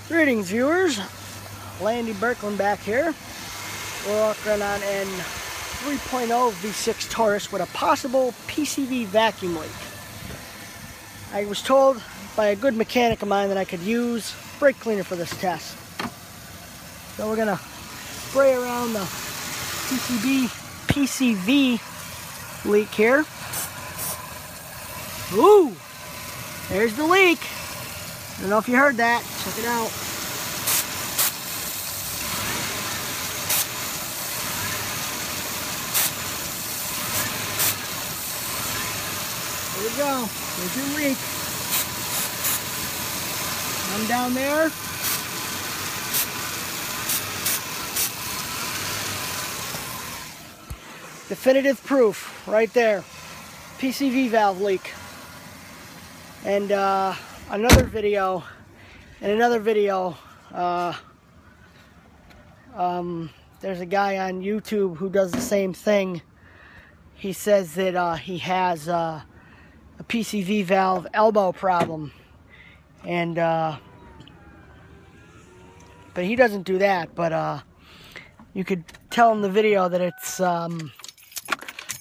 Greetings, viewers. Landy Berkland back here. We're working on an 3.0 V6 Taurus with a possible PCV vacuum leak. I was told by a good mechanic of mine that I could use brake cleaner for this test. So we're gonna spray around the PCV leak here. Ooh, there's the leak. I don't know if you heard that. Check it out. There we go. There's your leak. I'm down there. Definitive proof right there. PCV valve leak. And another video, there's a guy on YouTube who does the same thing. He says that he has a PCV valve elbow problem, and but he doesn't do that. But you could tell in the video that it's a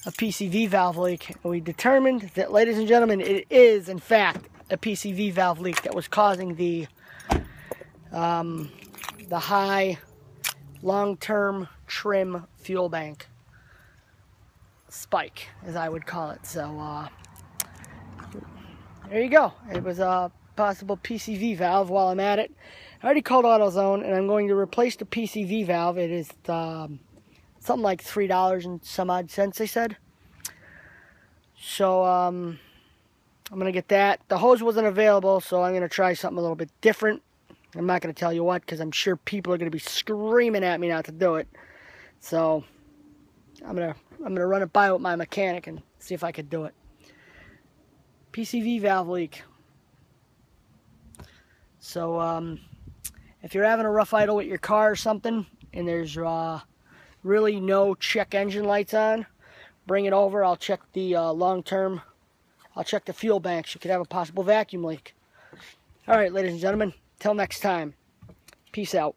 PCV valve leak. And we determined that, ladies and gentlemen, it is in fact a PCV valve leak that was causing the high long-term trim fuel bank spike, as I would call it. So there you go. It was a possible PCV valve. While I'm at it, I already called AutoZone, and I'm going to replace the PCV valve. It is something like $3 and some odd cents, they said. So I'm gonna get that. The hose wasn't available, so I'm gonna try something a little bit different. I'm not gonna tell you what, because I'm sure people are gonna be screaming at me not to do it. So I'm gonna run it by with my mechanic and see if I could do it. PCV valve leak. So if you're having a rough idle with your car or something, and there's really no check engine lights on, bring it over. I'll check the long-term. I'll check the fuel banks. You could have a possible vacuum leak. All right, ladies and gentlemen, till next time. Peace out.